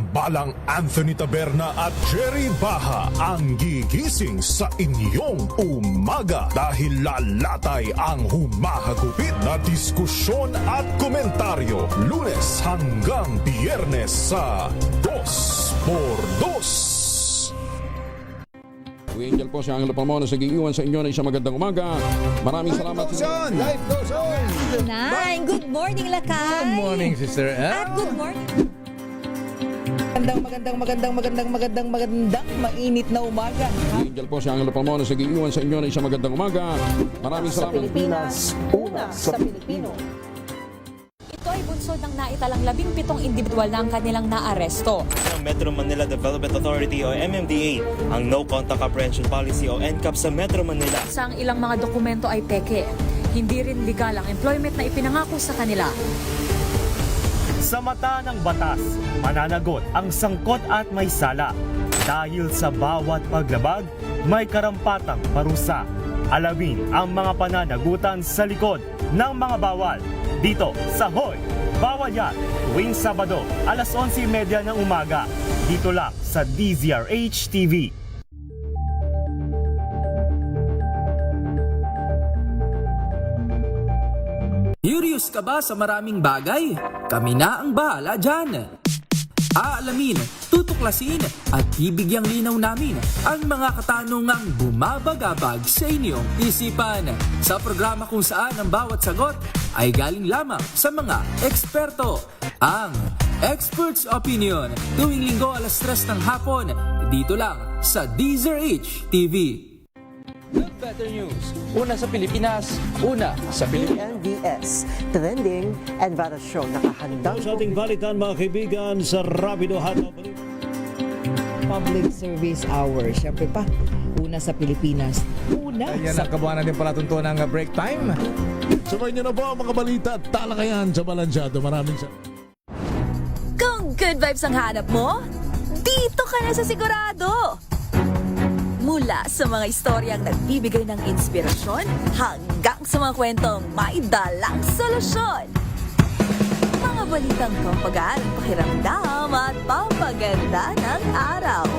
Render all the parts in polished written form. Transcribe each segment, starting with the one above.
Tambalang Anthony Taberna at Jerry Baha ang gigising sa inyong umaga dahil lalatay ang humahagupit na diskusyon at komentaryo Lunes hanggang Biyernes sa 2x2. Angel po si Angelo Palmona sa giiwan sa inyo na isang magandang umaga. Maraming salamat. Life goes on! Nine, good morning, Lakay. Good morning, Sister Ann. At good morning. Magandang mainit na umaga. Angel po si Angelo Palmona sa giiwan sa inyo na isang magandang umaga. Maraming Sa salamat. Pilipinas, una sa Pilipino. Ito ay bunsod ng naitalang 17 individual na ang kanilang naaresto. Ng Metro Manila Development Authority o MMDA ang No Contact Apprehension Policy o NCAP sa Metro Manila. Sa ang ilang mga dokumento ay peke. Hindi rin legal ang employment na ipinangako sa kanila. Sa mata ng batas, mananagot ang sangkot at may sala. Dahil sa bawat paglabag, may karampatang parusa. Alamin ang mga pananagutan sa likod ng mga bawal. Dito sa Hoy! Bawal Yan! Tuwing Sabado, alas 11:30 ng umaga. Dito lang sa DZRH TV. Curious ka ba sa maraming bagay? Kami na ang bahala dyan. Aalamin, tutuklasin at ibigyang linaw namin ang mga katanungang bumabagabag sa inyong isipan. Sa programa kung saan ang bawat sagot ay galing lamang sa mga eksperto. Ang Expert's Opinion, tuwing linggo alas 3 ng hapon, dito lang sa DZRH TV. Good Better News. Una sa Pilipinas, una sa Pilipinas. NBS, Trending and Bara Show. Nakahandang sa ating balitan mga kaibigan sa Rapido Hataw. Public Service Hour. Siyempre pa, una sa Pilipinas. Una Ayan sa... ang kabuhanan din pala tuntunan ng break time. Sabay niyo na po ang mga balita at talakayan sa Balansyado. Maraming salamat. Kung good vibes ang hanap mo, dito ka na sa Sigurado! Mula sa mga istoryang nagbibigay ng inspirasyon hanggang sa mga kwentong may dalang solusyon. Mga balitang pampagaan ang pakiramdam at pampaganda ng araw.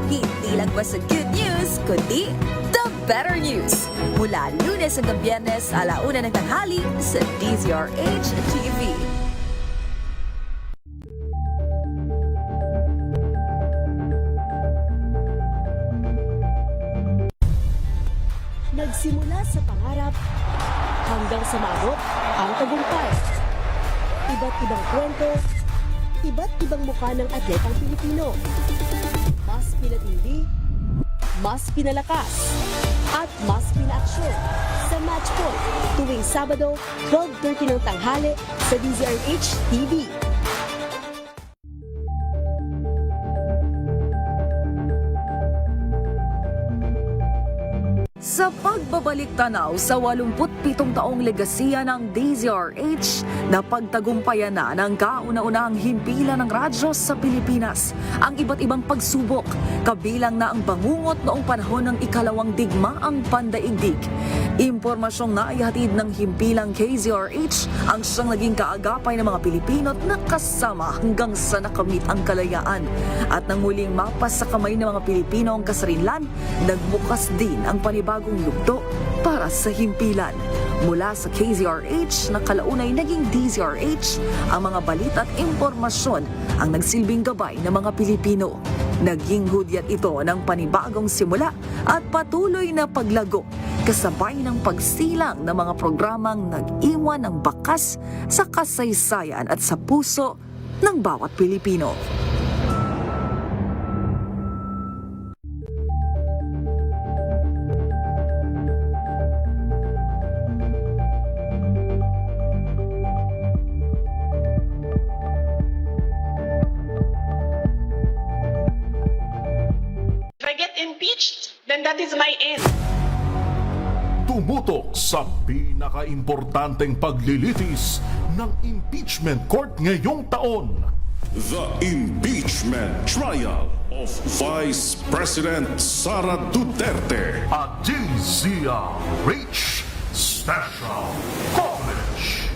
Hindi lang ba sa good news, kundi the better news. Mula Lunes hanggang Biyernes, 1:00 ng tanghali sa DZRH TV. Nagsimula sa pangarap hanggang sa maabot ang tagumpay. Iba't ibang kwento, iba't ibang mukha ng atletang Pilipino. Mas pinatindi, mas pinalakas, at mas pinaaksyon sa Match Point tuwing Sabado, 12:30 ng tanghali sa DZRH TV. Sa pagbabalik tanaw sa 87 taong legasiya ng DZRH, napagtagumpayan na ng kauna-unahang himpilan ng radyo sa Pilipinas ang iba't ibang pagsubok, kabilang na ang bangungot noong panahon ng ikalawang digmaang pandaigdig. Impormasyong naihatid ng himpilang KZRH ang siyang naging kaagapay ng mga Pilipino at nakasama hanggang sa nakamit ang kalayaan. At nang muling mapas sa kamay ng mga Pilipino ang kasarinlan, nagbukas din ang panibagong yugto para sa himpilan. Mula sa KZRH na kalaunay naging DZRH, ang mga balita at impormasyon ang nagsilbing gabay ng mga Pilipino. Naging hudyat ito ng panibagong simula at patuloy na paglago, kasabay ng pagsilang ng mga programang nag-iwan ng bakas sa kasaysayan at sa puso ng bawat Pilipino. If I get impeached, then that is my end. Tumutok sa pinaka-importanteng paglilitis ng impeachment court ngayong taon. The impeachment trial of Vice President Sara Duterte. At DZRH Special Coverage.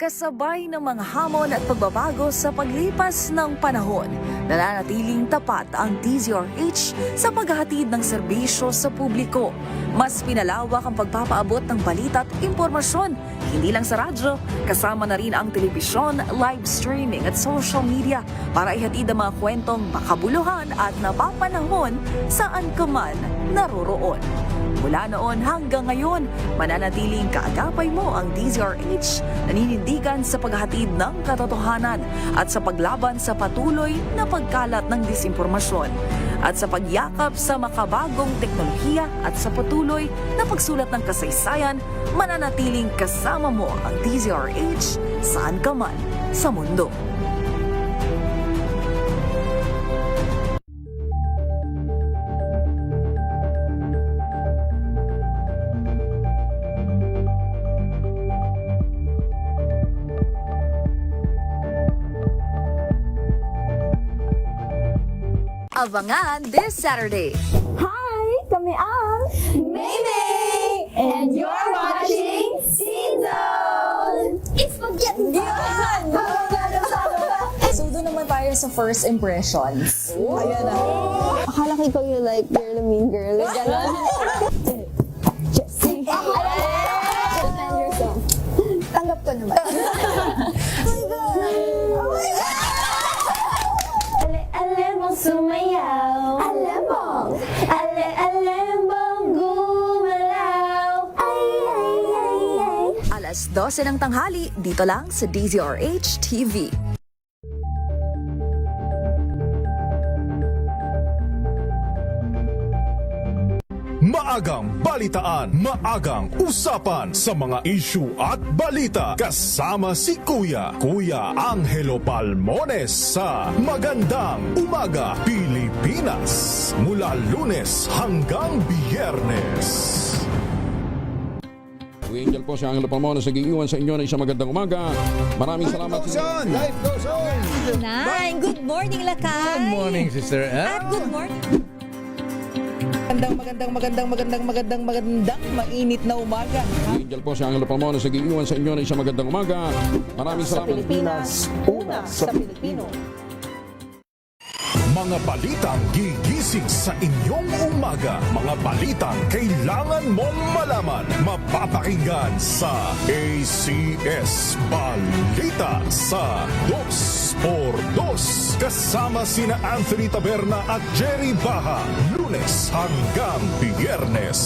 kasabay ng mga hamon at pagbabago sa paglipas ng panahon, nananatiling tapat ang DZRH sa paghahatid ng serbisyo sa publiko. Mas pinalawak ang pagpapaabot ng balita at impormasyon, hindi lang sa radyo, kasama na rin ang telebisyon, live streaming at social media para ihatid ang mga kwentong makabuluhan at napapanahon saan ka man naroroon. Mula noon hanggang ngayon, mananatiling kaagapay mo ang DZRH, naninindigan sa paghahatid ng katotohanan at sa paglaban sa patuloy na pagkalat ng disinformasyon at sa pagyakap sa makabagong teknolohiya at sa patuloy na pagsulat ng kasaysayan, mananatiling kasama mo ang DZRH saan ka man sa mundo. Abangan this Saturday. Hi! Kami ang Maymay! And you're watching Scene Zone! It's spaghetti! Yan! So doon naman tayo sa first impressions. Ayan na. Akala ko ikaw yung like, you're the mean girl. Like, gano'n. Jessie! Defend yourself. Tanggap ko naman. Alemong sumayaw. Alemong gumalaw. Ay. Alas 12 ng tanghali, dito lang sa DZRH TV. Maagang balitaan, maagang usapan sa mga issue at balita. Kasama si Kuya Angelo Palmones sa Magandang Umaga Pilipinas. Mula Lunes hanggang Biyernes. Angel po si Angelo Palmones, nag-iwan sa inyo na isang magandang umaga. Maraming salamat. Life goes on! Good morning, Lakay! Good morning, Sister At good morning! Magandang mainit na umaga. Angel po si Angelo Palmones, nag-iwan sa inyo na isang magandang umaga. Maraming salamat. Pilipinas, una sa Pilipino. Mga balitang gigising sa inyong umaga. Mga balitang kailangan mong malaman. Mapapakinggan sa ACS Balita sa 2x2. Kasama sina Anthony Taberna at Jerry Baha. Lunes hanggang Biyernes.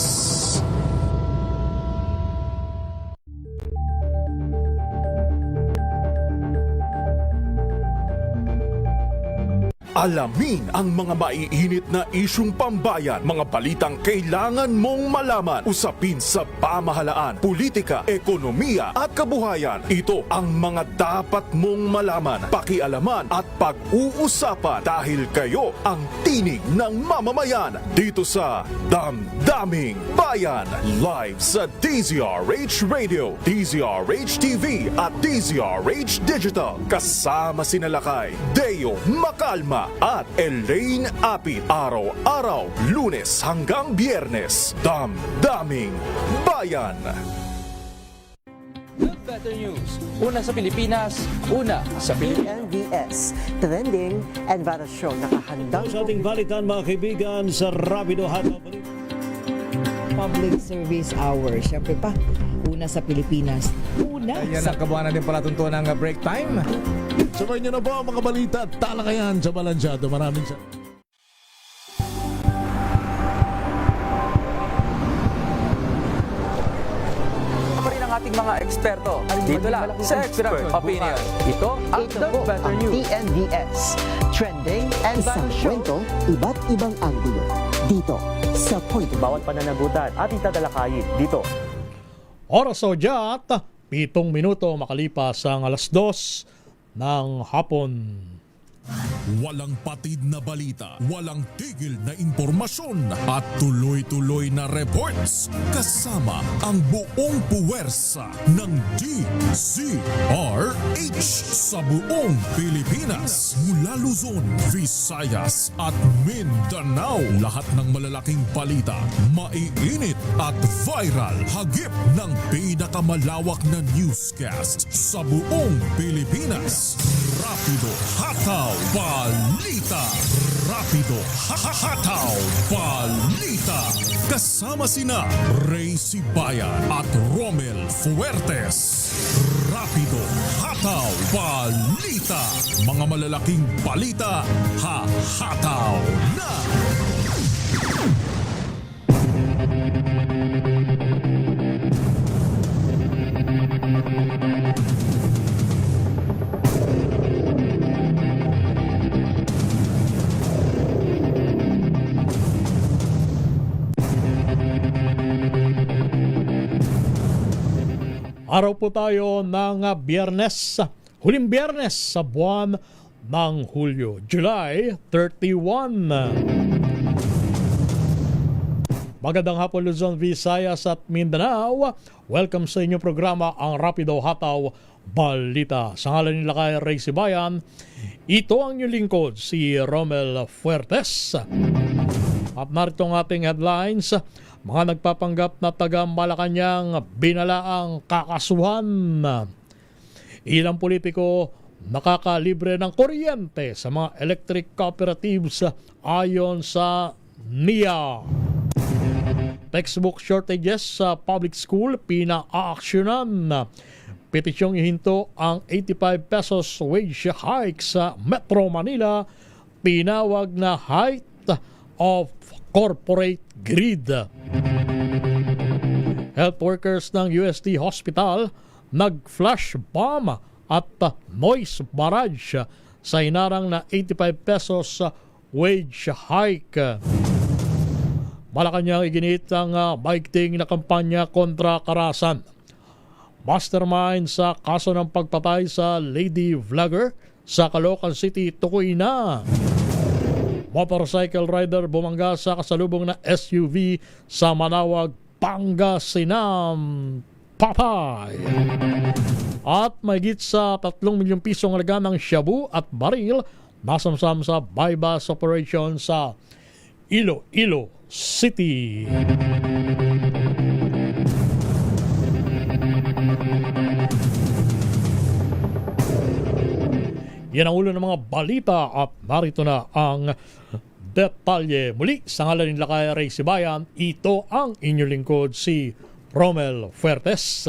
Alamin ang mga maiinit na isyung pambayan, mga balitang kailangan mong malaman, usapin sa pamahalaan, politika, ekonomiya at kabuhayan. Ito ang mga dapat mong malaman, pakialaman at pag-uusapan dahil kayo ang tinig ng mamamayan dito sa Damdaming Bayan. Live sa DZRH Radio, DZRH TV at DZRH Digital. Kasama sina Lakay, Deo Macalma at Elaine Apit. Araw-araw, Lunes hanggang Biyernes. Damdaming Bayan. Good Better News. Una sa Pilipinas, una sa Pilipinas. NVS, trending and variasyon nakahandang Sa ating balitan mga kaibigan sa Rapido Hataw. Public Service Hour. Siyempre pa, una sa Pilipinas. Ayan ang kabuhanan din palatuntunan ng break time. Sabay niyo na po ang mga balita at talakayan sa Balansyado. Maraming sa... Pa rin ang ating mga eksperto. Dito lang sa Expert Opinion. Ito ang The Better News. TNVS, trending and variasyon. Iba't ibang anggulo. Dito sa Point. Bawat pananagutan at itatalakayin dito. Oras o diyat, 7 minuto makalipas ang alas 2 ng hapon. Walang patid na balita, walang tigil na impormasyon at tuloy-tuloy na reports kasama ang buong puwersa ng DZRH sa buong Pilipinas. Mula Luzon, Visayas at Mindanao, lahat ng malalaking balita, maiinit at viral, hagip ng pinakamalawak na newscast sa buong Pilipinas. Rapido Hataw Balita. Rapido Hataw Balita. Kasama sina Ray Sibayan at Romel Fuertes. Rapido Hataw Balita. Mga malalaking balita, hahataw na! Araw po tayo ng Biyernes, huling Biyernes sa buwan ng Hulyo, July 31. Magandang hapon Luzon, Visayas at Mindanao. Welcome sa inyong programa, ang Rapido Hataw Balita. Sa ngalan nila kay Ray Sibayan, ito ang inyong lingkod, si Romel Fuertes. At narito ang ating headlines. Mga nagpapanggap na taga Malacanang binalaang kakasuhan. Ilang politiko nakakalibre ng kuryente sa mga electric cooperatives ayon sa NIA. Textbook shortages sa public school pina-aaksyonan. Petisyong ihinto ang 85 pesos wage hike sa Metro Manila. Tinawag na height of corporate greed. Health workers ng UST Hospital nag-flash bomb at noise barrage sa inarang na 85 pesos wage hike. Malacanang iginit ang maigting na kampanya kontra karahasan. Mastermind sa kaso ng pagpatay sa lady vlogger sa Caloocan City, tukoy na. Motorcycle rider bumangga sa kasalubong na SUV sa Manawag, Pangasinan. Patay. At mahigit sa 3 milyong pisong halaga ng shabu at baril nasamsam sa bypass operation sa Iloilo City. Yan ang ulo ng mga balita at narito na ang detalye. Muli, sa ngalan nila kay Ray Sibayan, ito ang inyong lingkod, si Romel Fuertes.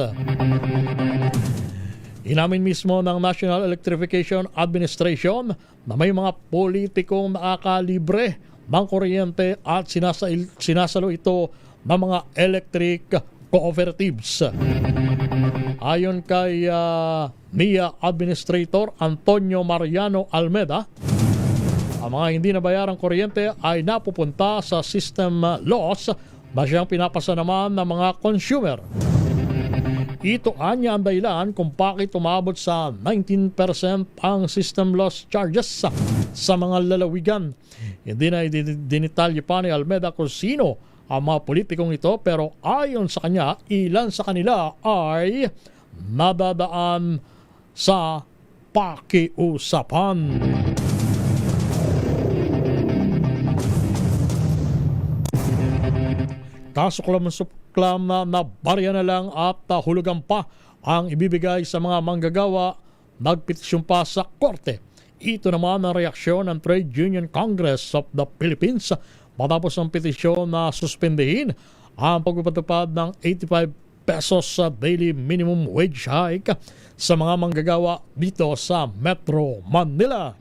Inamin mismo ng National Electrification Administration na may mga politikong nakakalibre ng kuryente at sinasalo ito ng mga electric cooperatives. Ayon kay NIA Administrator Antonio Mariano Almeda, ang mga hindi nabayarang kuryente ay napupunta sa system loss na siyang pinapasa naman ng mga consumer. Ito anya ang dahilan kung bakit umabot sa 19% ang system loss charges sa mga lalawigan. Hindi na dinitalye pa ni Almeda kung sino ang mga politikong ito, pero ayon sa kanya, ilan sa kanila ay nadadaan sa pakiusapan. Kasuklam na barya na lang at hulugan pa ang ibibigay sa mga manggagawa, nagpetisyon pa sa korte. Ito naman ang reaksyon ng Trade Union Congress of the Philippines matapos ang petisyon na suspendihin ang pagpapatupad ng 85 pesos sa daily minimum wage hike sa mga manggagawa dito sa Metro Manila.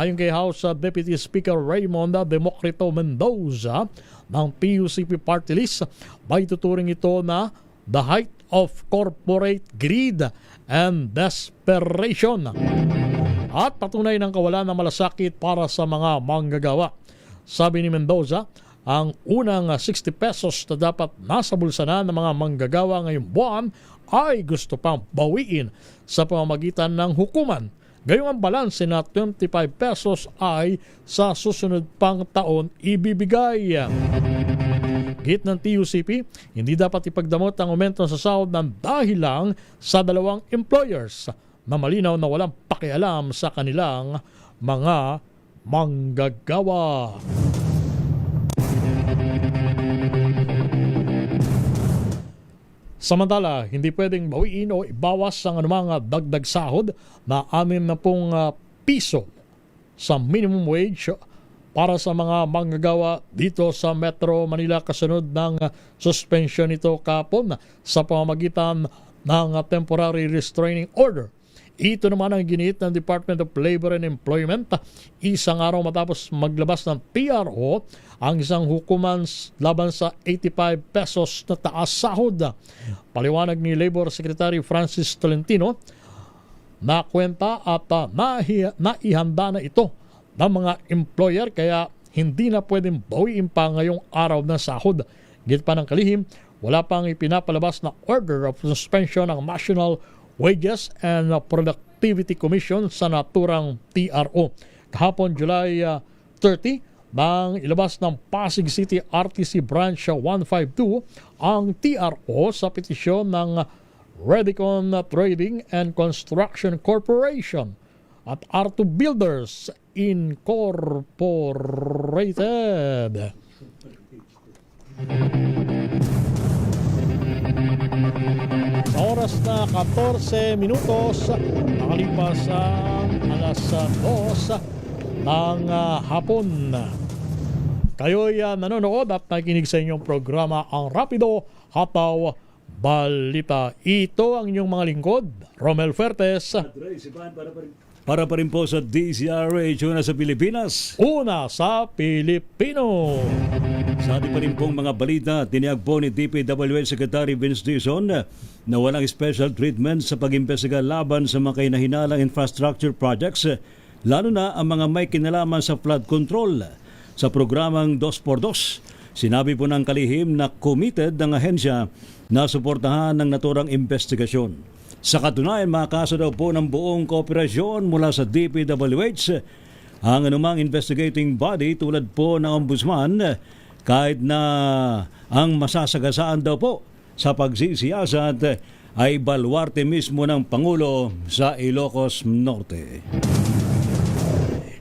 Ayon kay House Deputy Speaker Raymond Democrito Mendoza ng PUCP Party List, may tuturing ito na the height of corporate greed and desperation at patunay ng kawalan ng malasakit para sa mga manggagawa. Sabi ni Mendoza, ang unang 60 pesos na dapat nasa bulsa na ng mga manggagawa ngayong buwan ay gusto pang bawiin sa pamamagitan ng hukuman Gayong ang balanse na 25 pesos ay sa susunod pang taon ibibigay. Git ng TUCP, hindi dapat ipagdamot ang aumento sa sahod ng dahil lang sa dalawang employers na malinaw na walang pakialam sa kanilang mga manggagawa. Samantala, hindi pwedeng bawiin o ibawas ang anumang dagdag sahod na 60 piso sa minimum wage para sa mga manggagawa dito sa Metro Manila kasunod ng suspension nito kapon sa pamamagitan ng temporary restraining order. Ito naman ang giniit ng Department of Labor and Employment isang araw matapos maglabas ng PRO ang isang hukuman laban sa 85 pesos na taas sahod. Paliwanag ni Labor Secretary Francis Tolentino na kwenta at naihanda na ito ng mga employer kaya hindi na pwedeng bawiin pa ngayong araw ng sahod. Git pa ng kalihim, wala pang ipinapalabas na order of suspension ng National Wages and Productivity Commission sa naturang TRO. Kahapon July 30, nang ilabas ng Pasig City RTC Branch 152 ang TRO sa petisyon ng Redicon Trading and Construction Corporation at R2 Builders Incorporated. Sa oras na 14 minutos, nakalipas ang alas 2 ng hapon. Kayo'y nanonood at nakikinig sa inyong programa ang Rapido Hataw Balita. Ito ang inyong mga lingkod, Romel Fertes. Para pa rin po sa DZRH, una sa Pilipinas. Una sa Pilipino. Sa ating pa rin pong mga balita, tiniyag po ni DPWH Secretary Vince Dizon na walang special treatment sa pag-imbestiga laban sa mga kinahinalang infrastructure projects, lalo na ang mga may kinalaman sa flood control. Sa programang 2x2, sinabi po ng kalihim na committed ng ahensya na suportahan ng naturang investigasyon. Sa katunayan, makakaso daw po ng buong kooperasyon mula sa DPWH ang anumang investigating body tulad po ng Ombudsman kahit na ang masasagasaan daw po sa pagsisiyasat ay baluarte mismo ng Pangulo sa Ilocos Norte.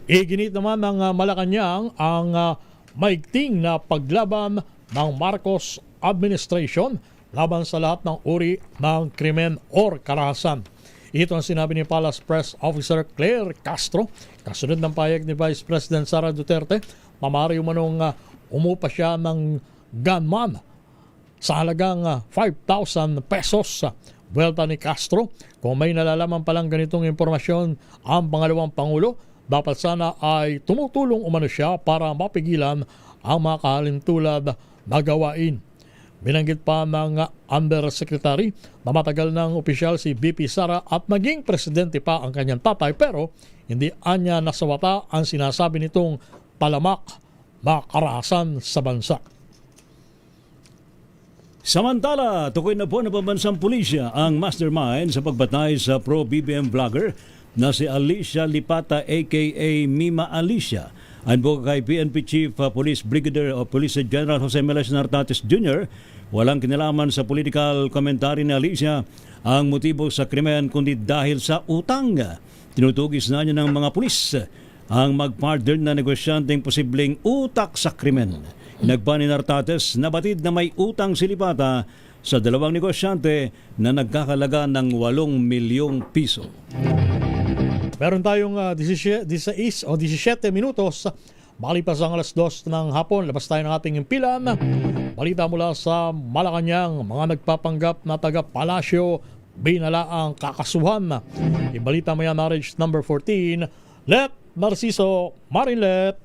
Iginit naman ng Malacanang ang maigting na paglaban ng Marcos administration laban sa lahat ng uri ng krimen or karahasan. Ito ang sinabi ni Palace Press Officer Claire Castro kasunod ng payag ni Vice President Sara Duterte na maaari umanong umupa siya ng gunman sa halagang 5,000 pesos. Welta ni Castro, kung may nalalaman palang ganitong impormasyon ang pangalawang Pangulo, dapat sana ay tumutulong umano siya para mapigilan ang mga kahalintulad na gawain. Binanggit pa ng Undersecretary na matagal ng opisyal si BP Sara at naging presidente pa ang kanyang tatay pero hindi anya nasawata ang sinasabi nitong talamak na karahasan sa bansa. Samantala, tukoy na po ng pambansang pulisya ang mastermind sa pagbatay sa pro-BBM vlogger na si Alicia Lipata aka Mima Alicia. Ayon po kay PNP Chief Police Brigadier o Police General Jose Meles Nartates Jr., walang kinalaman sa political commentary ni Alicia ang motibo sa krimen kundi dahil sa utang. Tinutugis na niya ng mga pulis ang mag-partner na negosyanteng posibleng utak sa krimen. Inagpa ni Nartates na batid na may utang si Lipata sa dalawang negosyante na nagkakalaga ng 8 milyong piso. Meron tayong 16 o 17 minutos. Malipas ang alas 2 ng hapon, labas tayo ng ating impilan. Balita mula sa Malacanang, mga nagpapanggap na taga-Palasyo, binala ang kakasuhan. Ibalita mo yan, marriage number 14. Let Narciso Marinlet.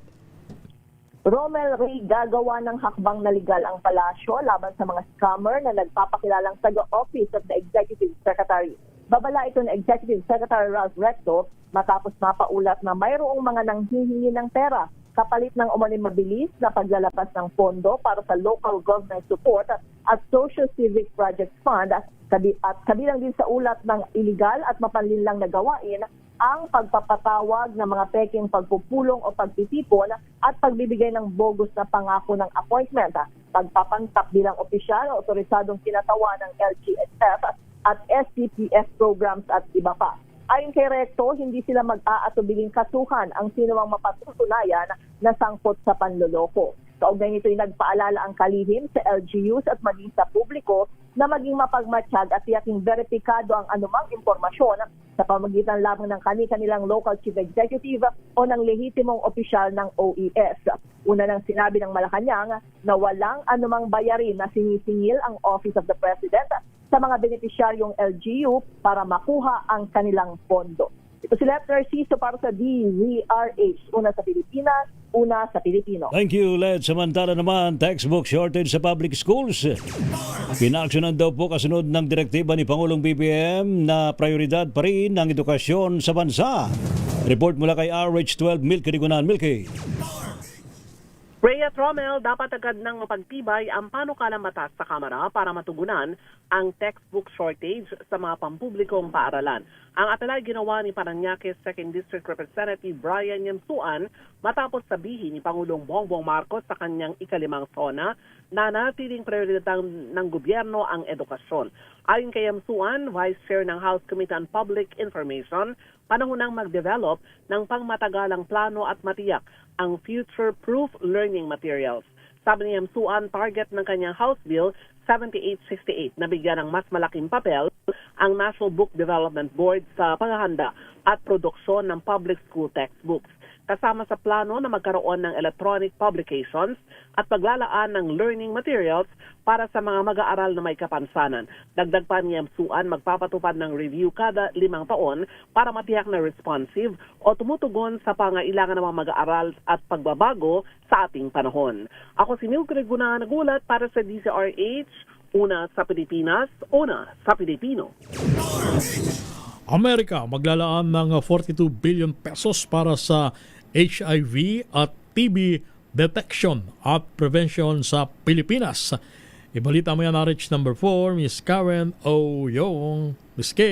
Romel Ray, gagawa ng hakbang na legal ang palasyo laban sa mga scammer na nagpapakilalang taga-office of the Executive Secretary. Babala ito ng Executive Secretary Ralph Recto matapos mapaulat na mayroong mga nanghihingi ng pera kapalit ng umano'y mabilis na paglalabas ng pondo para sa local government support at Social Civic Project Fund At kabilang din sa ulat ng iligal at mapanlinlang na gawain ang pagpapatawag ng mga peking pagpupulong o pagtitipon at pagbibigay ng bogus na pangako ng appointment, pagpapangtap bilang opisyal o otorisadong kinatawa ng LGSF at SCPS programs at iba pa. Ayon kay Recto, hindi sila mag-aatubiling kasuhan ang sinumang mapatutunayan na sangkot sa panloloko. Kaugnay nito ay nagpaalala ang kalihim sa LGUs at maging sa publiko na maging mapagmatsyag at tiyaking beripikado ang anumang impormasyon sa pamagitan lamang ng kanilang local chief executive o ng lehitimong opisyal ng OES. Una nang sinabi ng Malacanang na walang anumang bayarin na sinisingil ang Office of the President sa mga benepisyaryong LGU para makuha ang kanilang pondo. Ito si Lieutenant Narciso para sa DZRH, una sa Pilipinas, una sa Pilipino. Thank you, Led. Samantala naman, textbook shortage sa public schools. Pinaksyonan daw po kasunod ng direktiba ni Pangulong BBM na prioridad pa rin ang edukasyon sa bansa. Report mula kay RH12, Milky Rigunan. Milky. Rhea Trommel, dapat agad ng mapagtibay ang panukalang batas sa Kamara para matugunan ang textbook shortage sa mga pampublikong paaralan. Ang apela ginawa ni Parañaque 2nd District Representative Brian Yamsuan matapos sabihin ni Pangulong Bongbong Marcos sa kanyang ika-5 SONA na natiling prioridad ng gobyerno ang edukasyon. Ayon kay Yamsuan, Vice Chair ng House Committee on Public Information, panahon nang mag-develop ng pangmatagalang plano at matiyak ang future-proof learning materials. Sabi ni Yamsuan, target ng kanyang House Bill 7868 na bigyan ng mas malaking papel ang National Book Development Board sa paghahanda at produksyon ng public school textbooks. Kasama sa plano na magkaroon ng electronic publications at paglalaan ng learning materials para sa mga mag-aaral na may kapansanan. Dagdag pa ni Yamsuan, magpapatupad ng review kada 5 taon para matiyak na responsive o tumutugon sa pangailangan ng mga mag-aaral at pagbabago sa ating panahon. Ako si Milky Rigunan, nagulat para sa DZRH, una sa Pilipinas, una sa Pilipino. Amerika maglalaan ng 42 billion pesos para sa HIV at TB detection at prevention sa Pilipinas. Ibalita mo yan, RH number 4, Miss Karen O. Yong, Miss K.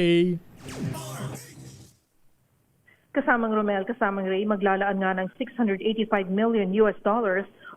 Kasamang Romel, kasamang Ray, maglalaan nga ng $685 million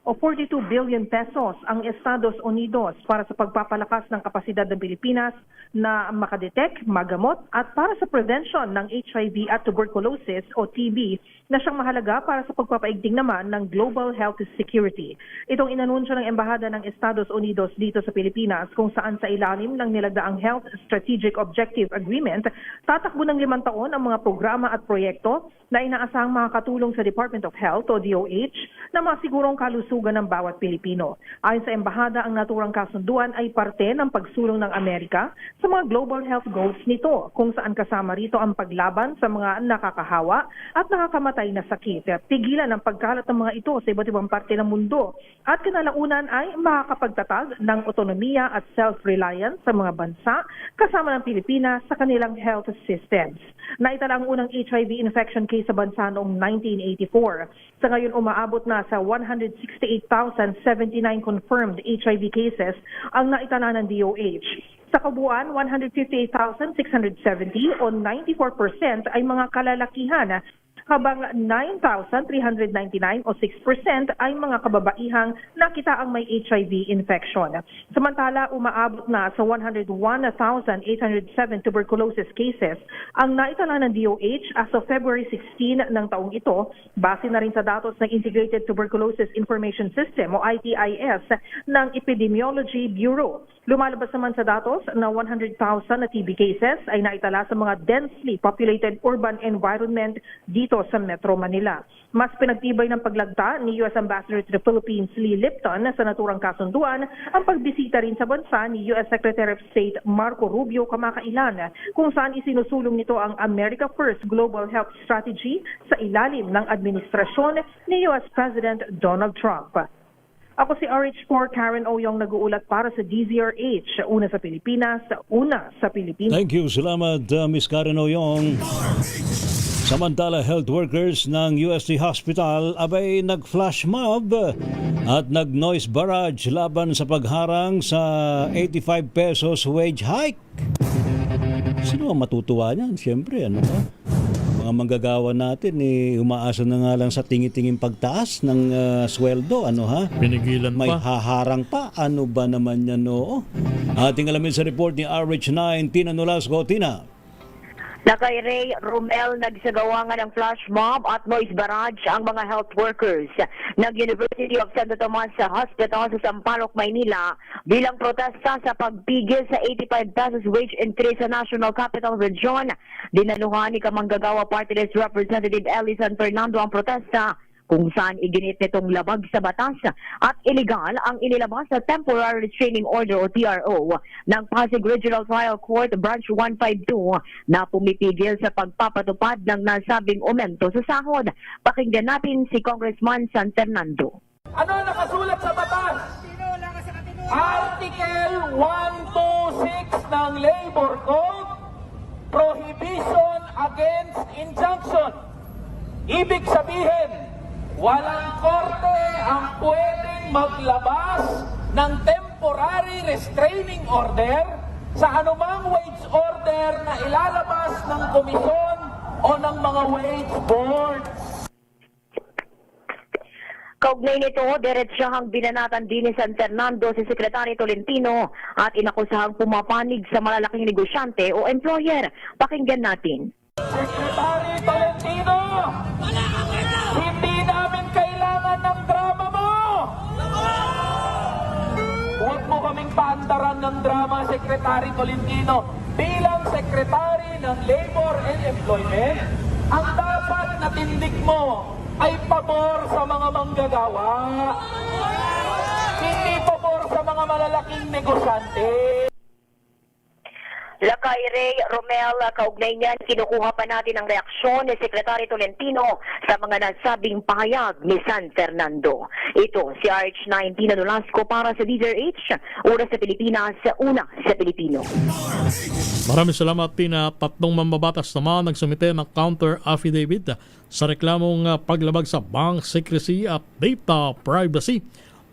o 42 billion pesos ang Estados Unidos para sa pagpapalakas ng kapasidad ng Pilipinas na makadetect, magamot at para sa prevention ng HIV at tuberculosis o TB na siyang mahalaga para sa pagpapaigting naman ng global health security. Itong inanunsyo ng Embahada ng Estados Unidos dito sa Pilipinas kung saan sa ilalim ng nilagdaang Health Strategic Objective Agreement, tatakbo ng 5 taon ang mga programa at proyekto na inaasahang makakatulong sa Department of Health o DOH na masigurong kalusugan ng bawat Pilipino. Ayon sa Embahada, ang naturang kasunduan ay parte ng pagsulong ng Amerika sa mga global health goals nito, kung saan kasama rito ang paglaban sa mga nakakahawa at nakakamatay na sakit, tigilan ang pagkalat ng mga ito sa iba't ibang parte ng mundo, at kinalaunan ay makakapagtatag ng otonomiya at self-reliance sa mga bansa kasama ng Pilipinas sa kanilang health systems. Naitala ang unang HIV infection case sa bansa noong 1984. Sa ngayon, umaabot na sa 168,079 confirmed HIV cases ang naitala ng DOH. Sa kabuuan, 158,670 o 94% ay mga kalalakihan, habang 9,399 o 6% ay mga kababaihang nakita ang may HIV infection. Samantala, umaabot na sa 101,807 tuberculosis cases ang naitala ng DOH as of February 16 ng taong ito, base na rin sa datos ng Integrated Tuberculosis Information System o ITIS ng Epidemiology Bureau. Lumalabas naman sa datos na 100,000 na TB cases ay naitala sa mga densely populated urban environment dito sa Metro Manila. Mas pinagtibay ng paglagta ni U.S. Ambassador to the Philippines Lee Lipton sa naturang kasunduan ang pagbisita rin sa bansa ni U.S. Secretary of State Marco Rubio kamakailan, kung saan isinusulong nito ang America First Global Health Strategy sa ilalim ng administrasyon ni U.S. President Donald Trump. Ako si RH4 Karen Oyong, nag-uulat para sa DZRH, una sa Pilipinas, una sa Pilipinas. Thank you. Salamat, Miss Karen Oyong. Samantala, health workers ng UST Hospital abay nag-flash mob at nag-noise barrage laban sa pagharang sa 85 pesos wage hike. Sino ang matutuwa niyan? Siyempre, ano ba? Mga manggagawa natin, umaasa na nga lang sa tingi-tingin pagtaas ng sweldo. Ano ha? Pinigilan May pa. haharang pa. Ano ba naman yan, no? Ating alamin sa report ni RH9, Tina Nolasco. Tina. Kay Ray Romel, nagsagawa nga ng flash mob at noise barrage ang mga health workers ng University of Santo Tomas Hospital sa Sampaloc, Maynila bilang protesta sa pagpigil sa 85 pesos wage increase sa National Capital Region. Dinaluhan ni Kamanggagawa Party List Representative Ellie San Fernando ang protesta kung saan iginit nitong labag sa batas at iligal ang inilabas sa Temporary Restraining Order o TRO ng Pasig Regional Trial Court Branch 152 na pumipigil sa pagpapatupad ng nasabing aumento sa sahod. Pakinggan natin si Congressman San Fernando. Ano ang nakasulat sa batas? Article 126 ng Labor Code, Prohibition Against Injunction. Ibig sabihin, walang korte ang pwedeng maglabas ng temporary restraining order sa anumang wage order na ilalabas ng komisyon o ng mga wage boards. Kaugnay nito, diretsahang binanatan din ni San Fernando si Secretary Tolentino at inakusahang pumapanig sa malalaking negosyante o employer. Pakinggan natin. Secretary Tolentino! Hindi namin kailangan ng drama mo! Huwag mo kaming paandaran ng drama, Secretary Tolentino. Bilang Secretary ng Labor and Employment, ang dapat na tindig mo ay pabor sa mga manggagawa. Hindi pabor sa mga malalaking negosyante. Kay Ray Romel, kaugnay niyan, kinukuha pa natin ang reaksyon ni Secretary Tolentino sa mga nasabing pahayag ni San Fernando. Ito si RH9 Tina Nolasco para sa DZRH, una sa Pilipinas, una sa Pilipino. Maraming salamat, Tina. Tatlong mambabatas naman nagsumite ng counter affidavit sa reklamong paglabag sa bank secrecy at data privacy.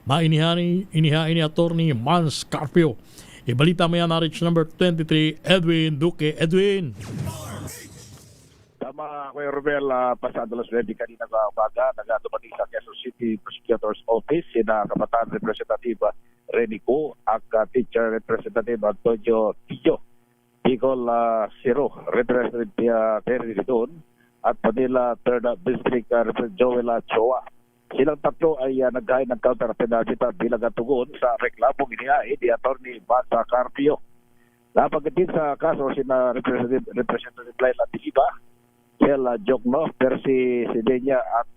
Mainihain ni Attorney Mans Carpio. Ibalita mo yan, RH number 23, Edwin Duque. Edwin. Tama, Kuya Romel, pasado las 20 kanina sa umaga, nagdumating sa Quezon City Prosecutor's Office sina Kabataan Representative Rene Go at Teacher Representative Antonio Tillo, Bicol Zero, Representative Terry Ridon at Manila 3rd District Representative Joel Choa. Silang tatlo ay naghain ng counter affidavit bilang tugon sa reklamong inihain ni Atty. Basa Carpio. Napagdating sa kaso sina Representative Laila Tiliba, Chel Jokno, Percy Sidenya at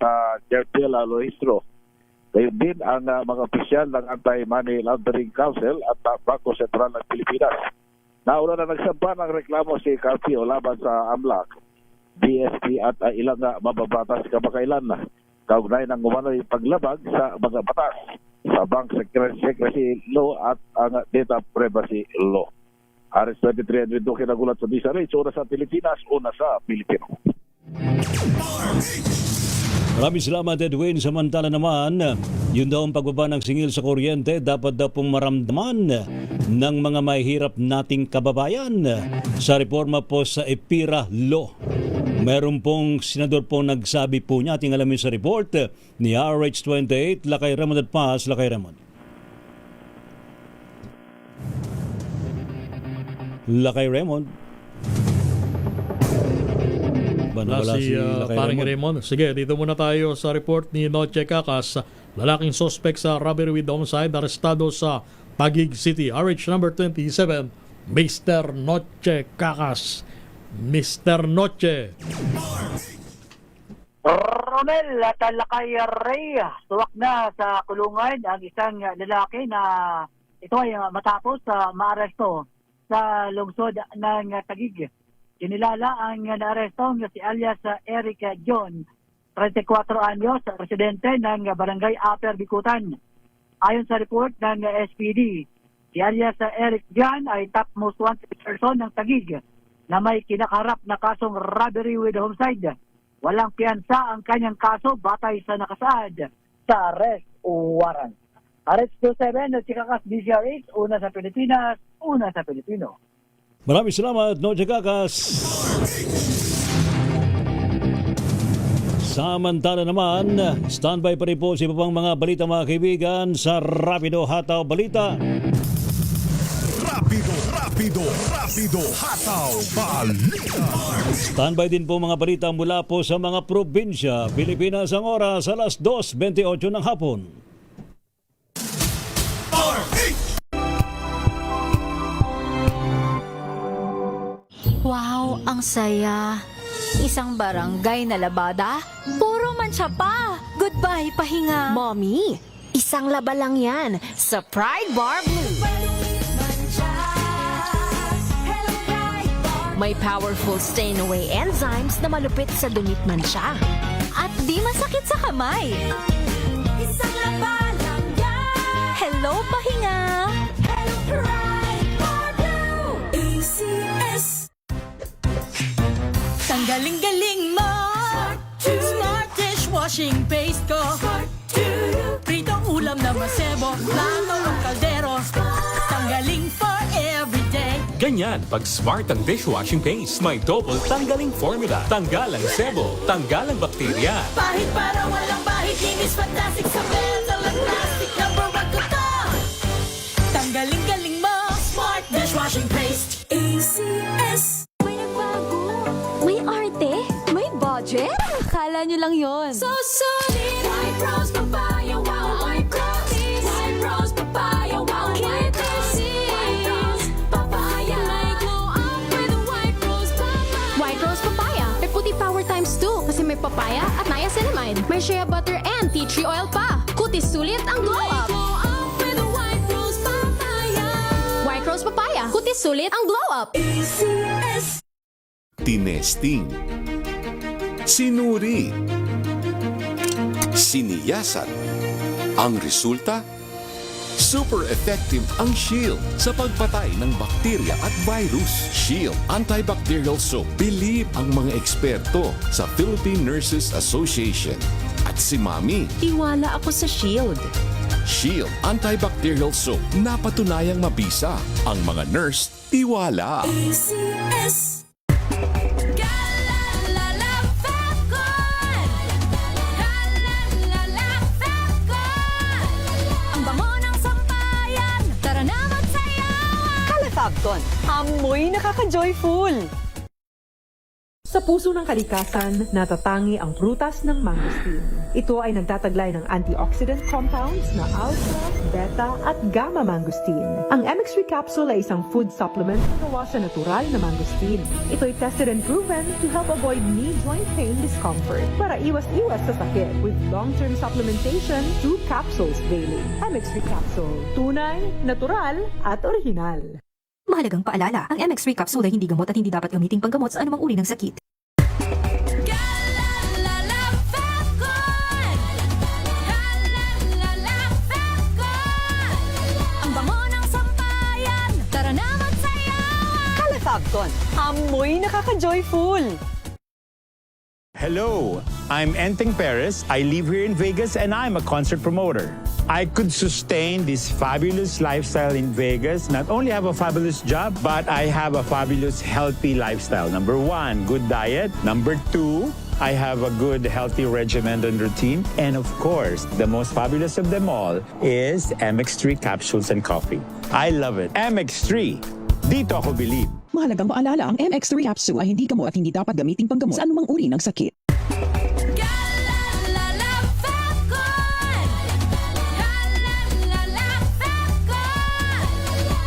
Jerpel Lohistro. Gayon din ang mga opisyal ng Anti-Money Laundering Council at Bangko Sentral ng Pilipinas. Nauna na nagsampa ng reklamo si Carpio laban sa AMLAC, BSP at ilang mababatas kamakailan. Kaugnay ng umano'y paglabag sa mga batas sa Bank Secrecy Law at ang Data Privacy Law. RS23 Edwin Duque nagulat sa DZRH, una sa Pilipinas, una sa Pilipino. Maraming salamat, Edwin. Samantala naman, yun daw ang pagbaba ng singil sa kuryente dapat daw pong maramdaman ng mga mahihirap nating kababayan sa reforma po sa EPIRA Law. Meron pong senador po nagsabi po niya, ating alamin sa report ni RH28, Lakay Raymond at Paz. Lakay Raymond. Lakay Raymond. Wala si paring Raymond. Sige, dito muna tayo sa report ni Noche Cacas. Lalaking suspect sa robbery with homicide arestado sa Taguig City. RH number 27, Mr. Noche Cacas. Mr. Noche. Romel at Lakay Ray, tuwak na sa kulungan ang isang lalaki na ito ay matapos maaresto sa lungsod ng Taguig. Kinilala ang naaresto si alias Eric John, 34 anyos, residente ng Barangay Upper Bikutan. Ayon sa report ng SPD, si alias Eric John ay top most wanted person ng Taguig na may kinakaharap na kasong robbery with homicide. walang piyansa ang kanyang kaso batay sa nakasaad sa arrest warrant. Arrest 27 at Chikakas DZRH, una sa Pilipinas, una sa Pilipino. Maraming salamat, No Chikakas. Samantala naman, standby pa rin po si ibang mga balita mga kaibigan sa Rapido Hataw Balita. Rapido Hataw Balita. Standby din po mga balita mula po sa mga probinsya. Pilipinas ang oras alas 2:28 ng hapon. Wow, ang saya. Isang barangay na labada, puro mancha pa. Goodbye, pahinga. Mommy, isang laba lang yan sa Pride Bar Blue. May powerful stain-away enzymes na malupit sa dumit mancha. At di masakit sa kamay. Isang laba lang yan. Hello, pahinga. Hello, Pride Bar Blue. ACS. Tanggaling-galing mo. Smart dishwashing paste ko. Pritong ulam na masebo. Plato ang kaldero. Tanggaling for everyday. Ganyan pag smart ang dishwashing paste. May double tanggaling formula. Tanggal ang sebo. Tanggal ang bakterya. Bahid para walang bahid. Linis fantastic sa metal at plastic. Number 1 ko to. Tanggaling-galing mo. Smart dishwashing paste. ACS. May nagbago. May arte. May budget. Akala nyo lang yon. So solid. White Rose Papaya. Wow, White Rose. White Rose Papaya. Wow, White Rose. White Rose Papaya. May glow up with a White Rose Papaya. White Rose Papaya. May puti power times 2 kasi may papaya at niacinamide. May shea butter and tea tree oil pa. Kutis sulit ang glow up. Glow up with a White Rose Papaya. White Rose Papaya. Kutis sulit ang glow up. ACS. Tinesting, sinuri, siniyasan. Ang resulta? Super effective ang Shield sa pagpatay ng bakterya at virus. Shield Antibacterial Soap. Believe ang mga eksperto sa Philippine Nurses Association. At si Mami. Tiwala ako sa Shield. Shield Antibacterial Soap. Napatunayang mabisa. Ang mga nurse, tiwala. ACS. Calefacton, amoy nakaka-joyful. Sa puso ng kalikasan, natatangi ang prutas ng mangosteen. Ito ay nagtataglay ng antioxidant compounds na alpha, beta at gamma mangosteen. Ang MX3 capsule ay isang food supplement na gawa sa natural na mangosteen. Ito ay tested and proven to help avoid knee joint pain discomfort para iwas-iwas sa sakit with long-term supplementation 2 capsules daily. MX3 capsule, tunay, natural at original. Mahalagang paalala, ang MX3 capsule ay hindi gamot at hindi dapat gamiting panggamot sa anumang uri ng sakit. Ang bango ng sampayan, tara na magsayawan! Calefacton, amoy nakaka-joyful. Hello, I'm Enteng Perez. I live here in Vegas and I'm a concert promoter. I could sustain this fabulous lifestyle in Vegas, not only have a fabulous job, but I have a fabulous healthy lifestyle. Number 1, good diet. Number 2, I have a good healthy regimen and routine. And of course, the most fabulous of them all is MX3 capsules and coffee. I love it. MX3, dito ako believe. Mahalagang paalala, ang MX3 capsule ay hindi gamot at hindi dapat gamiting panggamot sa anumang uri ng sakit.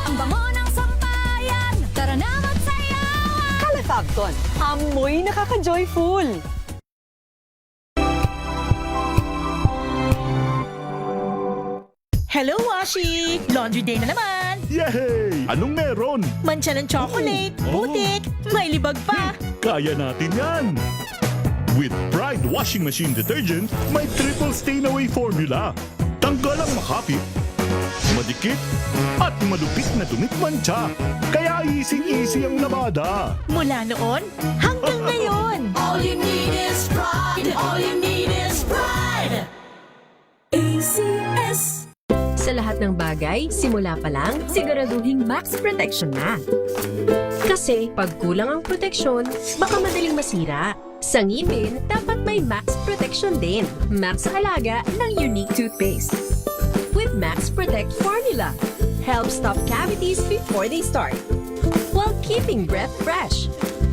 Ang bango ng sampayan, tara na magsayawan! Calefacton, amoy nakaka-joyful. Hello, Washi! Laundry day na naman! Yay! Anong meron? Mancha ng chocolate, putik, may libag pa! Kaya natin yan! With Pride Washing Machine Detergent, may triple stain-away formula. Tanggal ang makapit, madikit at madupit na tumitmantsa. Kaya easy-easy ang labada. Mula noon hanggang ngayon. All you need is pride. All you need is pride. ACS. Sa lahat ng bagay, simula pa lang, siguraduhing max protection na. Kasi pag kulang ang proteksyon, baka madaling masira. Sa ngipin, dapat may max protection din. Max sa halaga ng unique toothpaste. With Max Protect Formula, help stop cavities before they start, while keeping breath fresh.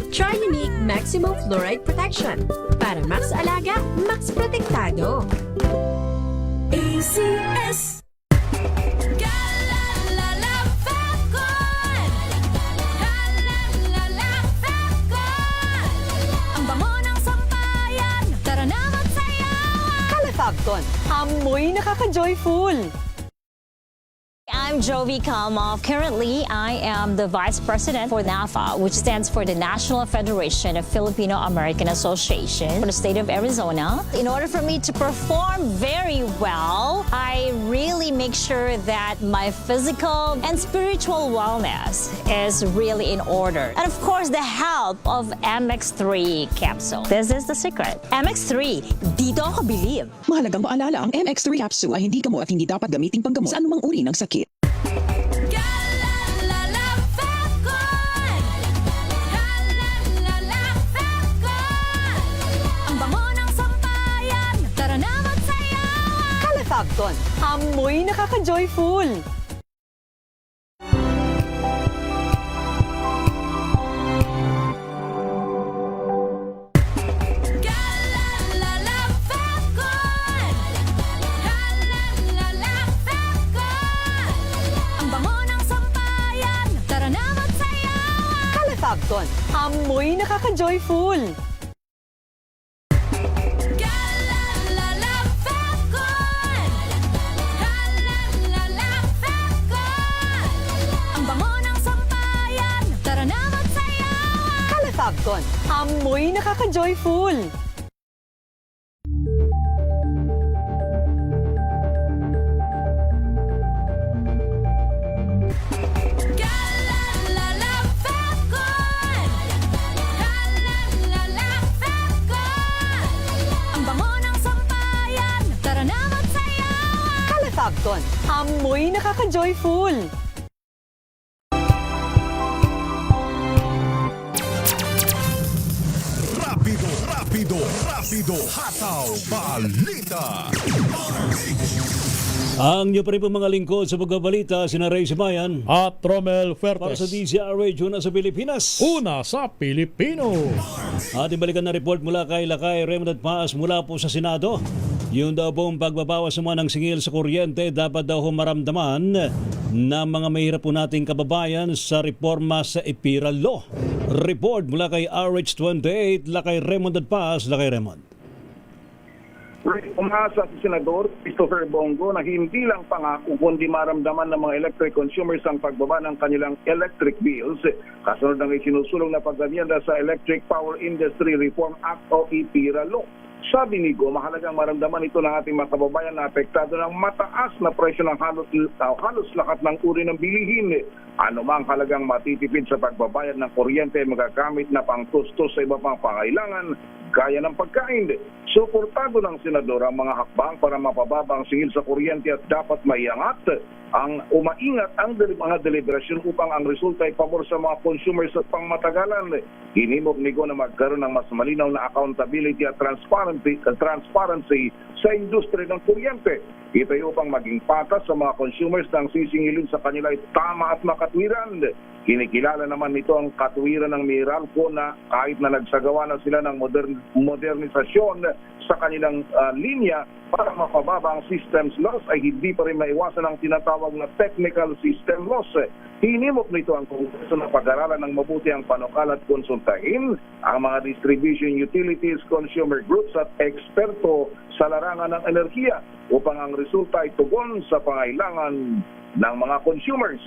Try unique maximum fluoride protection. Para max alaga, max protektado. ACS. Kalafabton, amoy nakaka-joyful. I'm Jovi Kalmov. Currently, I am the Vice President for NAFA, which stands for the National Federation of Filipino-American Association for the state of Arizona. In order for me to perform very well, I really make sure that my physical and spiritual wellness is really in order. And of course, the help of MX3 capsule. This is the secret. MX3, dito ako believe. Mahalagang paalala, ang MX3 capsule ay hindi gamot at hindi dapat gamiting panggamot sa anumang uri ng sakit. Kalafabton, amoy nakaka-joyful. Kalafabton, amoy nakaka-joyful. Kalafabton, amoy nakaka-joyful. Kalafabton, amoy nakaka-joyful. Rapido, hataw, balita. Ang niyo pa rin po mga lingkod sa pagbabalita, sina Ray Sibayan at Romel Fuertes. Para sa DZRH, una sa Pilipinas. Una sa Pilipino. Ating balikan na report mula kay Lakay Raymond Paz mula po sa Senado. Yung daw pong pagbabawas naman ng singil sa kuryente dapat daw maramdaman ng mga mahirap po nating kababayan sa reforma sa EPIRA Law. Report mula kay RH28, Lakay Raymond Paz. Lakay Raymond. Umasa si Senador Christopher Bongo na hindi lang pangako kundi maramdaman ng mga electric consumers ang pagbaba ng kanilang electric bills kasunod ng isinusulong na pagdamianda sa Electric Power Industry Reform Act o EPIRA Law. Sabi ni Go, mahalagang maramdaman ito ng ating mga kababayan na apektado ng mataas na presyo ng halos lahat ng uri ng bilihin. Ano mang halagang matitipid sa pagbabayad ng kuryente magagamit na pangtustos sa iba pang pangailangan gaya ng pagkain. Suportado ng Senador ang mga hakbang para mapababa ang singil sa kuryente at dapat maiangat ang umaingat ang mga deliberasyon upang ang resulta ay pabor sa mga consumers at pangmatagalan. Hinimok ni Go na magkaroon ng mas malinaw na accountability at transparency sa industriya ng kuryente. Ito ay upang maging patas sa mga consumers na ang sisingilin sa kanila ay tama at makatwiran. Kinikilala naman nito ang katwiran ng Meralco na kahit na nagsagawa na sila ng modernisasyon sa kanilang linya para mapababa ang systems loss ay hindi pa rin maiwasan ang tinatawag na technical system loss. Hinimok nito ang Kongreso na pag-aralan ng mabuti ang panukal at konsultahin ang mga distribution utilities, consumer groups at eksperto sa larangan ng enerhiya upang ang resulta ay tugon sa pangailangan ng mga consumers.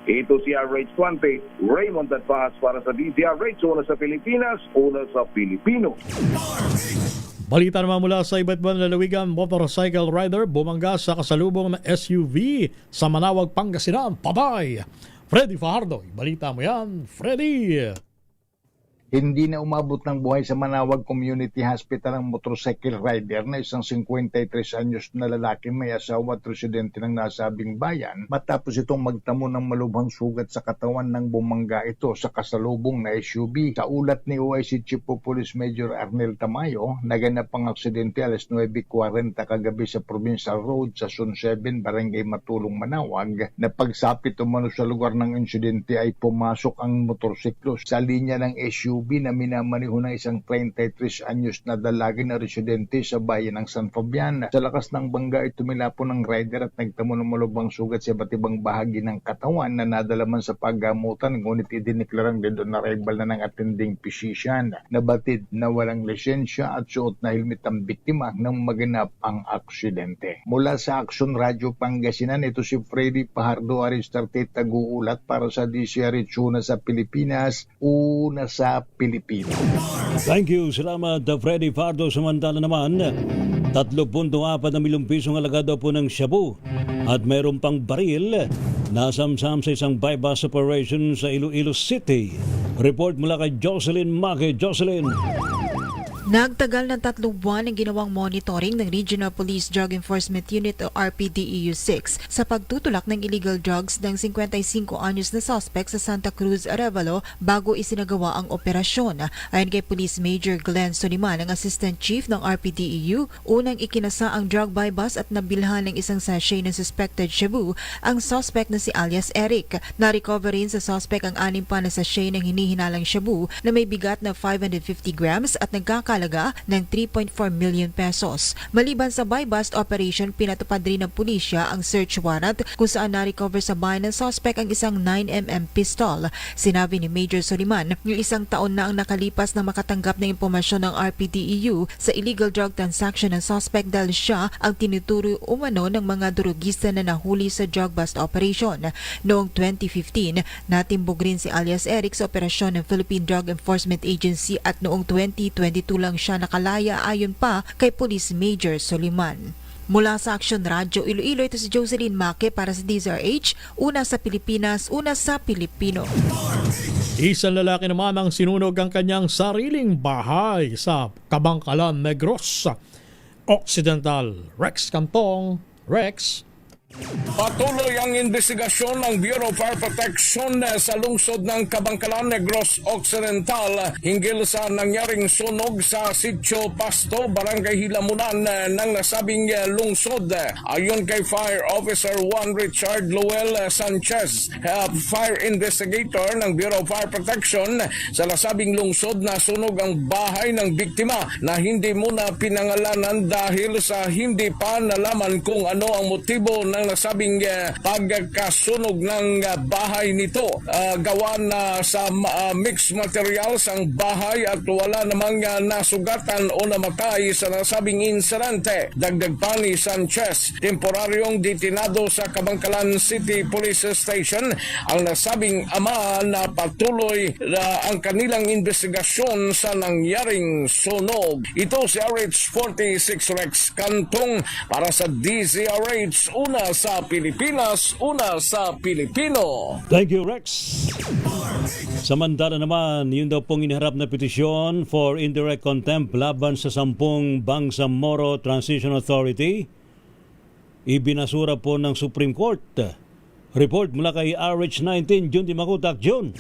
Ito si RH20, Raymond Paz para sa DZRH, una sa Pilipinas, una sa Pilipino. Balita naman mula sa iba't ibang lalawigan, motorcycle rider bumangga sa kasalubong na SUV sa Manawag, Pangasinan. Patay! Freddy Fajardo, balita mo yan, Freddy! Hindi na umabot ng buhay sa Manawag Community Hospital ang motorcycle rider na isang 53 anyos na lalaki may asawa at residente ng nasabing bayan matapos itong magtamo ng malubhang sugat sa katawan ng bumangga ito sa kasalubong na SUV. Sa ulat ni OIC Chief of Police Major Arnel Tamayo, naganap ang aksidente alas 9:40 kagabi sa Provincial Road sa Zone 7, Barangay Matulong, Manawag. Na pagsapit umano sa lugar ng insidente ay pumasok ang motorsiklo sa linya ng SUV na minamaneho ng isang 33 anyos na dalaga na residente sa bayan ng San Fabian. Sa lakas ng bangga ay tumilapon ng rider at nagtamo ng malubhang sugat sa iba't ibang bahagi ng katawan na nadala man sa paggamutan, ngunit idineklarang dead on arrival na ng attending physician. Nabatid na walang lisensya at suot na helmet ang biktima nang maganap ang aksidente. Mula sa Action Radio Pangasinan, ito si Freddy Fajardo Aristarte, taguulat para sa DCRH, una sa Pilipinas, una sa Pilipino. Thank you. Salamat, Freddy Fajardo. Samantala naman, 3.4 na milyong pisong halaga daw po ng shabu at mayroon pang baril nasamsam sa isang bypass operation sa Iloilo City. Report mula kay Jocelyn Maki. Jocelyn. Nagtagal ng 3 buwan ang ginawang monitoring ng Regional Police Drug Enforcement Unit o RPDEU-6 sa pagtutulak ng illegal drugs ng 55 anyos na suspect sa Santa Cruz, Arevalo bago isinagawa ang operasyon. Ayon kay Police Major Glenn Soliman, ang Assistant Chief ng RPDEU, unang ikinasa ang drug buy-bust at nabilhan ng isang sachet ng suspected shabu ang suspect na si alias Eric. Na-recover rin sa suspect ang 6 pa na sachet ng hinihinalang shabu na may bigat na 550 grams at nagkakalaga ng 3.4 million pesos. Maliban sa buy-bust operation, pinatupad rin ng pulisya ang search warrant kung saan na-recover sa bahay ng suspect ang isang 9mm pistol. Sinabi ni Major Soliman, yung 1 taon na ang nakalipas na makatanggap ng impormasyon ng RPDEU sa illegal drug transaction ng suspect dahil siya ang tinuturo umano ng mga drugista na nahuli sa drug bust operation. Noong 2015, natimbog rin si alias Eric sa operasyon ng Philippine Drug Enforcement Agency at noong 2022 lang siya nakalaya ayon pa kay Police Major Soliman. Mula sa Action Radio Iloilo, ito si Jocelyn Maki para sa DZRH, una sa Pilipinas, una sa Pilipino. Isang lalaki naman ang sinunog ang kanyang sariling bahay sa Kabangkalan, Negros Occidental. Rex Cantong. Rex. Patuloy ang investigasyon ng Bureau of Fire Protection sa lungsod ng Kabangkalan, Negros Occidental hinggil sa nangyaring sunog sa Sitio Pasto, Barangay Hilamunan ng nasabing lungsod. Ayon kay Fire Officer 1 Richard Luel Sanchez, fire investigator ng Bureau of Fire Protection, sa nasabing lungsod na sunog ang bahay ng biktima na hindi muna pinangalanan dahil sa hindi pa nalaman kung ano ang motibo ng nasabing pagkasunog ng bahay nito. Gawa na sa mixed materials ang bahay at wala namang nasugatan o namatay sa nasabing insidente. Dagdag pa ni Sanchez, temporaryong detinado sa Kabangkalan City Police Station ang nasabing ama na patuloy ang kanilang investigasyon sa nangyaring sunog. Ito si RH46 Rex Cantong para sa DZRH, una sa Pilipinas, una sa Pilipino. Thank you, Rex. Samantala naman, yun daw pong iniharap na petisyon for indirect contempt laban sa 10 Bangsamoro Transition Authority, ibinasura po ng Supreme Court. Report mula kay RH19, Jun Di Makutak. Jun.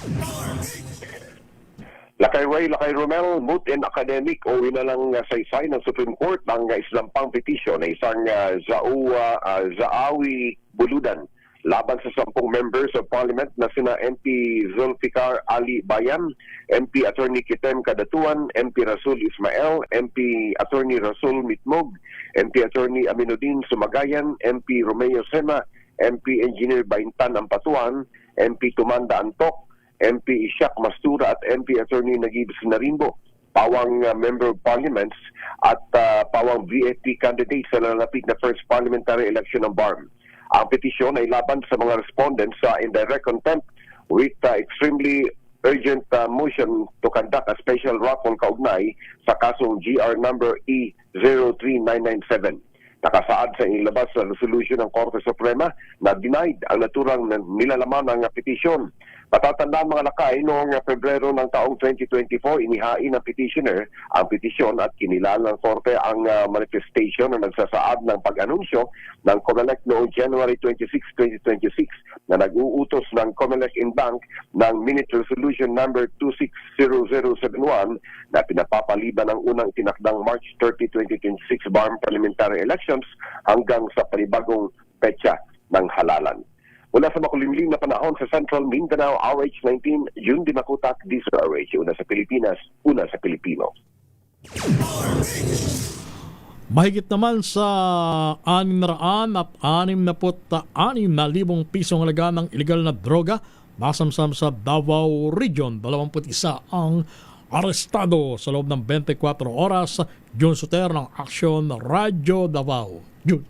Lakay Ray, Lakay Romel, moot and academic o inalang saysay ng Supreme Court ang islampang petisyon na isang Zaawi Buludan laban sa 10 members of parliament na sina MP Zulfikar Ali Bayan, MP Attorney Kitem Kadatuan, MP Rasul Ismael, MP Attorney Rasul Mitmog, MP Attorney Aminuddin Sumagayan, MP Romeo Sena, MP Engineer Baintan Ampatuan, MP Tumanda Antok, MP Ishak Mastura at MP Attorney Nagib Sinarimbo, pawang Member of Parliaments at pawang VFP candidate sa lalapit na first parliamentary election ng BARM. Ang petisyon ay laban sa mga respondents sa indirect contempt with extremely urgent motion to conduct a special raffle kaugnay sa kasong GR number E03997. Nakasaad sa ilabas sa resolution ng Korte Suprema na denied ang naturang nilalaman ng petisyon. Patatandaan mga lakay, noong Pebrero ng taong 2024, inihain ng petitioner ang petisyon at kinilalan ng Korte ang manifestation na nagsasaad ng pag-anunsyo ng COMELEC noong January 26, 2026 na nag-uutos ng COMELEC in bank ng Minute Resolution number 260071 na pinapapaliban ng unang itinakdang March 30, 2026 BARM parliamentary elections hanggang sa panibagong petsa ng halalan. Mula sa makulimlim na panahon sa Central Mindanao, RH19, June Dimakutak, DZRH. Una sa Pilipinas, una sa Pilipino. Mahigit naman sa 666,000 pisong halaga ng illegal na droga masamsam sa Davao Region. 21 ang arestado sa loob ng 24 oras. June Soter ng Action Radyo Davao. June.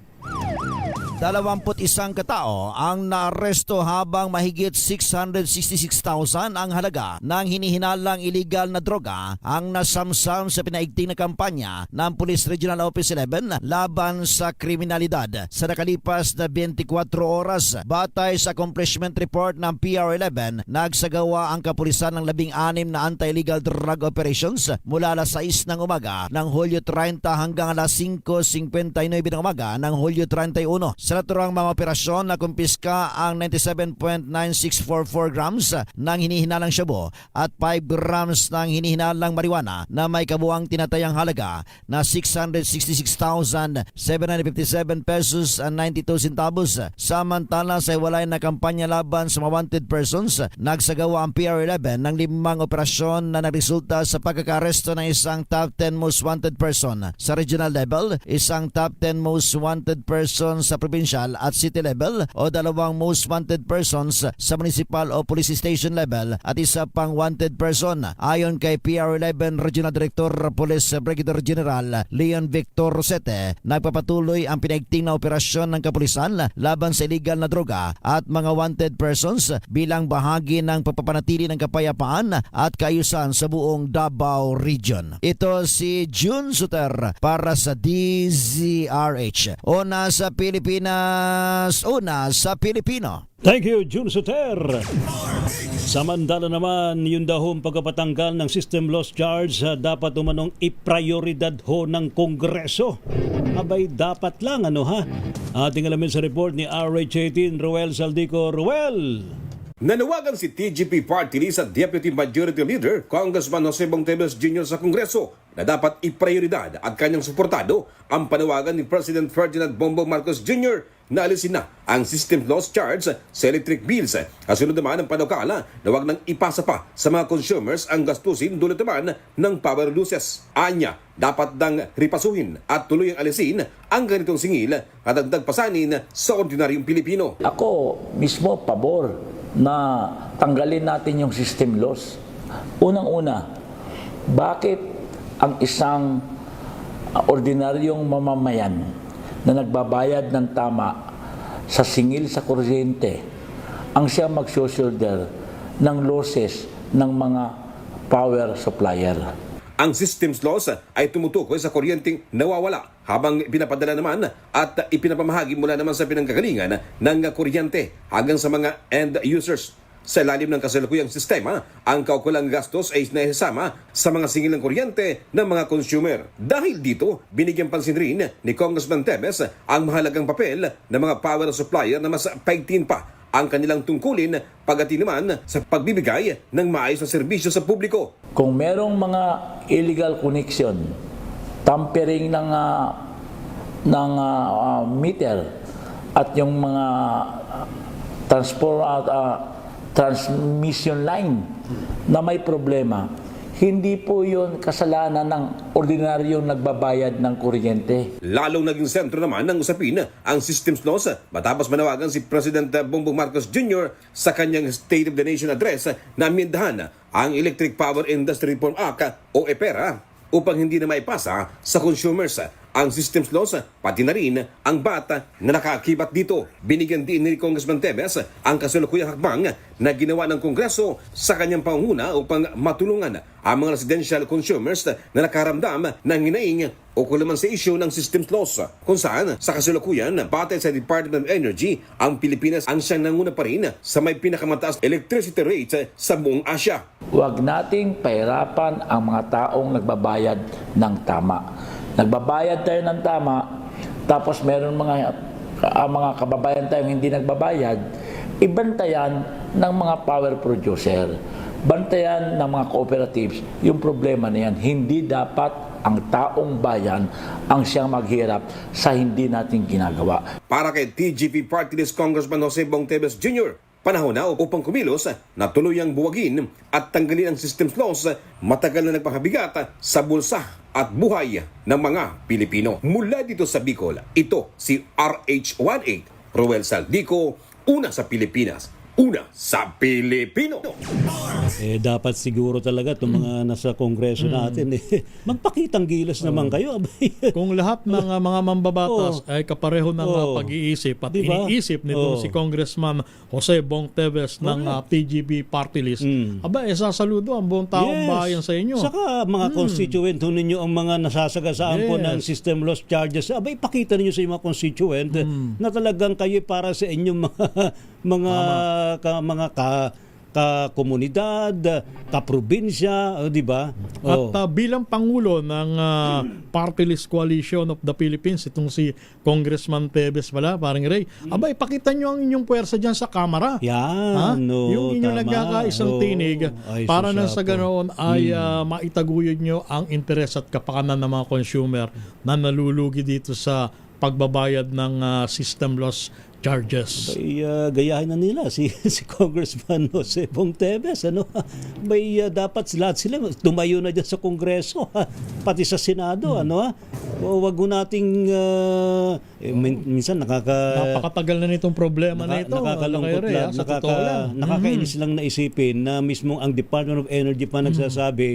21 katao ang naaresto habang mahigit 666,000 ang halaga ng hinihinalang iligal na droga ang nasamsam sa pinaigting na kampanya ng Police Regional Office 11 laban sa kriminalidad sa nakalipas na 24 oras. Batay sa accomplishment report ng PR11, nagsagawa ang kapulisan ng 16 na anti-illegal drug operations mula alas 6 ng umaga ng Hulyo 30 hanggang alas 5:59 ng umaga ng Hulyo 31. Sa naturang mga operasyon na kumpiska ang 97.9644 grams ng hinihinalang shabu at 5 grams ng hinihinalang marijuana na may kabuang tinatayang halaga na 666,757 pesos and 92 centavos. Samantala sa iwalay na kampanya laban sa mga wanted persons, nagsagawa ang PR11 ng 5 operasyon na nagresulta sa pagkakaresto ng isang top 10 most wanted person sa regional level, isang top 10 most wanted person sa provincial at city level o 2 most wanted persons sa municipal o police station level at isa pang wanted person. Ayon kay PR11 Regional Director Police Brigadier General Leon Victor Rosete, nagpapatuloy ang pinaigting na operasyon ng kapulisan laban sa illegal na droga at mga wanted persons bilang bahagi ng pagpapanatili ng kapayapaan at kaayusan sa buong Davao Region. Ito si June Suter para sa DZRH. Una sa Pilipinas, una sa Pilipino. Thank you, June Soter. Samantala naman, yung dahong pagkapatanggal ng system loss charge dapat umanong iprioridad ho ng Kongreso. Abay, dapat lang, ano ha? Ating alamin sa report ni RH18, Ruel Saldico. Ruel! Nanawagan si TGP Party List at Deputy Majority Leader Congressman Jose Bonteves Jr. sa Kongreso na dapat iprioridad at kanyang suportado ang panawagan ni President Ferdinand Bongbong Marcos Jr. na alisin na ang system loss charge sa electric bills. Kasunod naman ang panukala na huwag nang ipasa pa sa mga consumers ang gastusin dulot naman ng power losses. Anya, dapat nang ripasuhin at tuloy ang alisin ang ganitong singil at dagdag pasanin sa ordinaryong Pilipino. Ako mismo pabor na tanggalin natin yung system loss. Unang-una, bakit ang isang ordinaryong mamamayan na nagbabayad ng tama sa singil sa kuryente ang siya mag-shoulder ng losses ng mga power supplier? Ang systems loss ay tumutukoy sa kuryenteng nawawala habang pinapadala naman at ipinapamahagi mula naman sa pinanggagalingan ng kuryente hanggang sa mga end users. Sa ilalim ng kasalukuyang sistema, ang kaukulang gastos ay naisasama sa mga singil ng kuryente ng mga consumer. Dahil dito, binigyan pansin rin ni Congressman Teves ang mahalagang papel ng mga power supplier na mas paigtin pa ang kanilang tungkulin pagdating naman sa pagbibigay ng maayos na serbisyo sa publiko. Kung merong mga illegal connection, tampering ng meter at yung mga transmission line na may problema, hindi po yun kasalanan ng ordinaryong nagbabayad ng kuryente. Lalong naging sentro naman ng usapin ang systems loss matapos manawagan si President Bongbong Marcos Jr. sa kanyang State of the Nation address na amyendahan ang Electric Power Industry Reform Act o EPERA upang hindi na maipasa sa consumers ang systems laws, pati na rin ang bata na nakaakibat dito. Binigyan din ni Congressman Tevez ang kasalukuyang hakbang na ginawa ng Kongreso sa kanyang pangunguna upang matulungan ang mga residential consumers na nakaramdam ng hinaing o kulaman sa issue ng systems laws, kung saan sa kasalukuyan batay sa Department of Energy, ang Pilipinas ang siyang nanguna pa rin sa may pinakamataas electricity rate sa buong Asia. Huwag nating pahirapan ang mga taong nagbabayad ng tama. Nagbabayad tayo ng tama, tapos meron mga kababayan tayong hindi nagbabayad, ibantayan ng mga power producer, bantayan ng mga cooperatives yung problema na yan. Hindi dapat ang taong bayan ang siyang maghirap sa hindi natin ginagawa. Para kay TGP Party List Congressman Jose Bong Tevez Jr., panahon na upang kumilos na tuluyang buwagin at tanggalin ang systems laws matagal na nagpahabigat sa bulsa at buhay ng mga Pilipino. Mula dito sa Bicol, ito si RH18, Roel Saldico, una sa Pilipinas, una sa Pilipino. Dapat siguro talaga itong mga nasa kongreso natin, magpakitang gilas naman kayo. Kung lahat ng mga mambabatas ay kapareho ng pag-iisip at iniisip nito si Congressman Jose Bong Tevez ng TGP Party List, sasaludo ang buong taong bayan sa inyo. Saka mga constituent ninyo ang mga nasasagasaan po ng system loss charges, ipakita ninyo sa mga constituent na talagang kayo para sa inyong mga ka-komunidad, ka-probinsya, di ba? At bilang Pangulo ng Party List Coalition of the Philippines, itong si Congressman Tevez parang Ray, ipakita nyo ang inyong puwersa dyan sa Kamara. Yan, yung inyong nagkakaisang tinig, para na sa ganoon ay maitaguyod nyo ang interes at kapakanan ng mga consumer na nalulugi dito sa pagbabayad ng system loss charges. Gayahin na nila si Congressman Jose Bong Tevez. Dapat lahat sila tumayo na dyan sa Kongreso, pati sa Senado. Wag mo nating minsan napakatagal na nitong problema na ito. Nakakalungkot lang, nakakainis lang na isipin na mismo ang Department of Energy pa nagsasabi